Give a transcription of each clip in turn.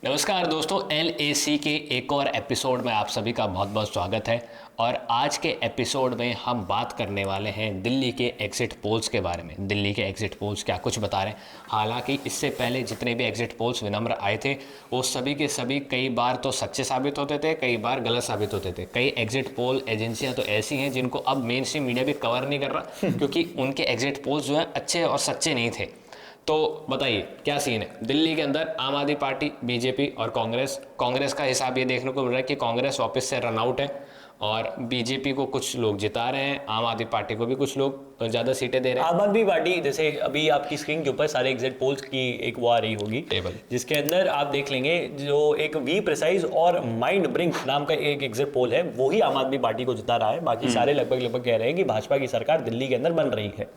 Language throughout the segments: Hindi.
नमस्कार दोस्तों, LAC के एक और एपिसोड में आप सभी का बहुत बहुत स्वागत है। और आज के एपिसोड में हम बात करने वाले हैं दिल्ली के एग्जिट पोल्स के बारे में। दिल्ली के एग्जिट पोल्स क्या कुछ बता रहे हैं। हालांकि इससे पहले जितने भी एग्जिट पोल्स विनम्र आए थे वो सभी के सभी कई बार तो सच्चे साबित होते थे, कई बार गलत साबित होते थे। कई एग्जिट पोल एजेंसियां तो ऐसी हैं जिनको अब मेन स्ट्रीम मीडिया भी कवर नहीं कर रहा क्योंकि उनके एग्जिट पोल्स जो हैं अच्छे और सच्चे नहीं थे। तो बताइए क्या सीन है दिल्ली के अंदर। आम आदमी पार्टी, बीजेपी और कांग्रेस का हिसाब ये देखने को मिल रहा है कि कांग्रेस वापस से रन आउट है और बीजेपी को कुछ लोग जिता रहे हैं, आम आदमी पार्टी को भी कुछ लोग ज़्यादा सीटें दे रहे हैं। आम आदमी पार्टी, जैसे अभी आपकी स्क्रीन के ऊपर सारे एग्जिट पोल्स की एक वो आ रही होगी टेबल, जिसके अंदर आप देख लेंगे जो एक वी प्रिसाइज और माइंड ब्रिंक नाम का एक एग्जिट पोल है, वो ही आम आदमी पार्टी को जिता रहा है। बाकी सारे लगभग कह रहे हैं कि भाजपा की सरकार दिल्ली के अंदर बन रही है।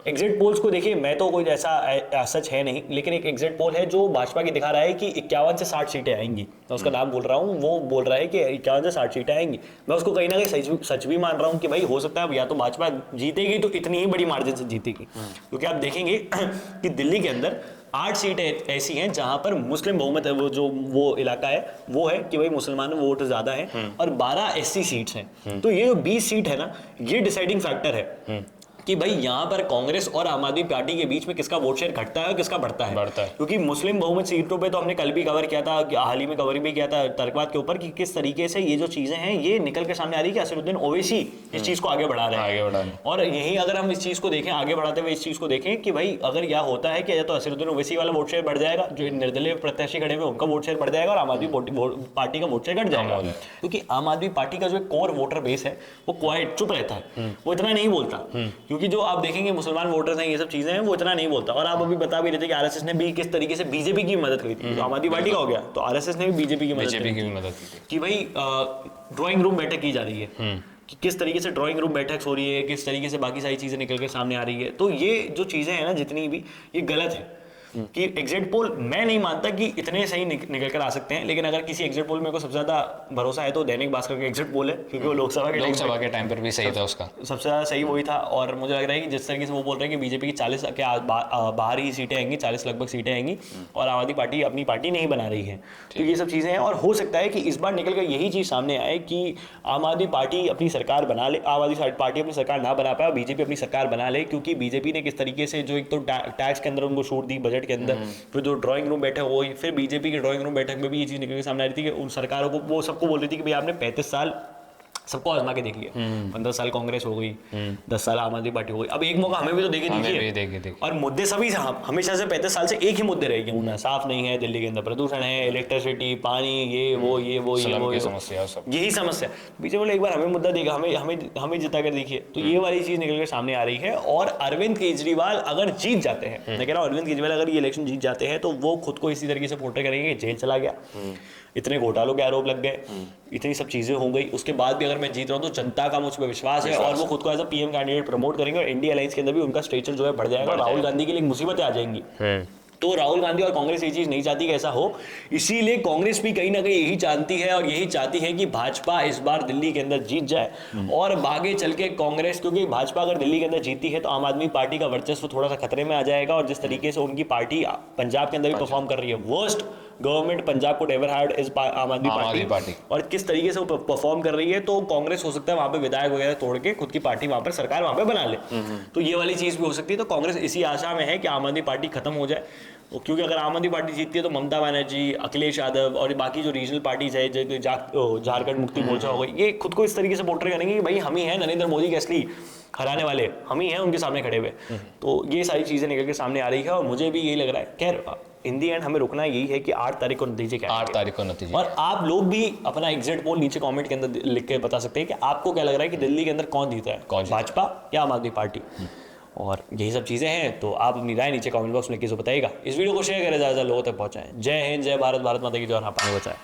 एग्जिट पोल्स को देखिए, मैं तो कोई ऐसा सच है नहीं, लेकिन एक एग्जिट पोल है जो भाजपा की दिखा रहा है कि 51 से 60 सीटें आएंगी। मैं उसका नाम बोल रहा हूँ, वो बोल रहा है कि 51 से 60 सीटें आएंगी। मैं उसको कहीं ना कहीं सच भी मान रहा हूँ कि भाई हो सकता है या तो भाजपा जीतेगी तो इतनी ही बड़ी मार्जिन से जीतेगी, क्योंकि आप देखेंगे कि दिल्ली के अंदर 8 सीटें ऐसी हैं जहां पर मुस्लिम बहुमत है। वो इलाका है वो है कि भाई मुसलमान वोट ज्यादा है, और 12 SC सीट्स हैं। तो ये जो 20 सीट है ना, ये डिसाइडिंग फैक्टर है कि भाई यहाँ पर कांग्रेस और आम आदमी पार्टी के बीच में किसका वोट शेयर घटता है और किसका बढ़ता है। क्योंकि मुस्लिम बहुमत सीटों पे तो हमने कल भी कवर किया था, हाल ही में कवर भी किया था तर्कवाद के ऊपर, कि किस तरीके से ये जो चीजें हैं ये निकल के सामने आ रही है कि असीरुद्दीन ओवैसी इस चीज को आगे बढ़ा रहे हैं। और यही अगर हम इस चीज को देखें, आगे बढ़ाते हुए इस चीज को देखें कि भाई अगर यह होता है कि या तो असीरुद्दीन ओवैसी वाला वोट शेयर बढ़ जाएगा, जो निर्दलीय प्रत्याशी खड़े हुए उनका वोट शेयर बढ़ जाएगा, और आम आदमी पार्टी का वोट शेयर घट जाएगा। क्योंकि आम आदमी पार्टी का जो कोर वोटर बेस है वो क्वाइट चुप रहता है, वो इतना नहीं बोलता। क्योंकि जो आप देखेंगे मुसलमान वोटर्स हैं, ये सब चीजें हैं, वो इतना नहीं बोलता। और आप अभी बता भी रहे थे कि आरएसएस ने भी किस तरीके से बीजेपी की मदद करी थी। तो आम आदमी पार्टी का हो गया तो आरएसएस ने भी बीजेपी की मदद की थी कि भाई ड्राइंग रूम बैठक की जा रही है, कि किस तरीके से ड्राइंग रूम बैठक हो रही है, किस तरीके से बाकी सारी चीजें निकल के सामने आ रही है। तो ये जो चीजें हैं ना जितनी भी, ये गलत है। कि एग्जिट पोल मैं नहीं मानता कि इतने सही निकल कर आ सकते हैं, लेकिन अगर किसी एग्जिट पोल में को सबसे ज्यादा भरोसा है तो दैनिक भास्कर का एग्जिट पोल है, क्योंकि वो लोकसभा के टाइम पर भी सही था, उसका सबसे ज्यादा सही वही था। और मुझे लग रहा है कि जिस तरीके से वो बोल रहे हैं कि बीजेपी की 40 के बाहर ही सीटें आएंगी, 40 लगभग सीटें आएंगी, और आम आदमी पार्टी अपनी पार्टी नहीं बना रही है। तो ये सब चीजें हैं, और हो सकता है कि इस बार निकल कर यही चीज सामने आए कि आम आदमी पार्टी अपनी सरकार बना ले, आम आदमी पार्टी अपनी सरकार ना बना पाए, बीजेपी अपनी सरकार बना ले। क्योंकि बीजेपी ने किस तरीके से जो एक तो टैक्स के अंदर उनको छूट दी, बजट के अंदर, जो ड्राइंग रूम बैठक हो, फिर बीजेपी की ड्राइंग रूम बैठक में भी ये चीज निकल के सामने आ रही थी कि उन सरकारों को, वो सबको बोल रही थी कि भाई आपने 35 साल सबको आजमा के देख लिया, 15 साल कांग्रेस हो गई, 10 साल आम आदमी पार्टी हो गई, अब एक मौका हमें भी तो देखिए। और मुद्दे सभी हमेशा से 35 साल से एक ही मुद्दे रह गए। साफ नहीं है दिल्ली के अंदर, प्रदूषण है, इलेक्ट्रिसिटी, पानी, ये वो समस्या, यही समस्या। बीजेपी बोले एक बार हमें मुद्दा देगा, हमें जिता कर देखिए। तो ये वाली चीज निकल कर सामने आ रही है। और अरविंद केजरीवाल अगर जीत जाते हैं, मैं कह रहा हूँ अरविंद केजरीवाल अगर ये इलेक्शन जीत जाते हैं तो वो खुद को इसी तरीके से पोर्ट्रे करेंगे, जेल चला गया, इतने घोटालों के आरोप लग गए, इतनी सब चीजें हो गई, उसके बाद भी अगर मैं जीत रहा हूं तो जनता का मुझ पर विश्वास है, और वो खुद को as a PM candidate promote करेंगे, और इंडिया अलायंस के अंदर भी उनका स्टेचर जो है बढ़ जाएगा। राहुल गांधी के लिए मुसीबतें आ जाएंगी। तो राहुल गांधी और कांग्रेस ये चीज नहीं चाहती कि ऐसा हो, इसीलिए कांग्रेस भी कहीं ना कहीं यही चाहती है, और यही चाहती है कि भाजपा इस बार दिल्ली के अंदर जीत जाए और आगे चल के कांग्रेस, क्योंकि भाजपा अगर दिल्ली के अंदर जीती है तो आम आदमी पार्टी का वर्चस्व थोड़ा सा खतरे में आ जाएगा। और जिस तरीके से उनकी पार्टी पंजाब के अंदर भी परफॉर्म कर रही है, वर्स्ट गवर्नमेंट पंजाब को एवर हार्ड इज आम आदमी पार्टी, और किस तरीके से वो परफॉर्म कर रही है, तो कांग्रेस हो सकता है वहां पे विधायक वगैरह तोड़ के खुद की पार्टी वहां पर सरकार वहां पे बना ले। तो ये वाली चीज भी हो सकती है। तो कांग्रेस इसी आशा में है कि आम आदमी पार्टी खत्म हो जाए, क्योंकि अगर आम आदमी पार्टी जीतती है तो ममता बनर्जी, अखिलेश यादव और बाकी जो रीजनल पार्टीज है, झारखंड मुक्ति मोर्चा हो गई, ये खुद को इस तरीके से पोर्ट्रे करेंगे कि भाई हम ही हैं नरेंद्र मोदी के असली हराने वाले, हम ही हैं उनके सामने खड़े हुए। तो ये सारी चीजें निकल के सामने आ रही है, और मुझे भी यही लग रहा है। खैर इन दी एंड हमें रुकना यही है कि 8 तारीख को नतीजे क्या, 8 तारीख को नतीजे। और आप लोग भी अपना एग्जिट पोल नीचे कमेंट के अंदर लिख के बता सकते हैं कि आपको क्या लग रहा है कि दिल्ली के अंदर कौन जीता है, भाजपा या आम आदमी पार्टी। और यही सब चीजें हैं, तो आप अपनी राय नीचे कमेंट बॉक्स में लिख के बताइएगा। इस वीडियो को शेयर करें, ज्यादा लोगों तक पहुंचाएं। जय हिंद, जय भारत, भारत माता की जय, और हाँ पानी बचाएं।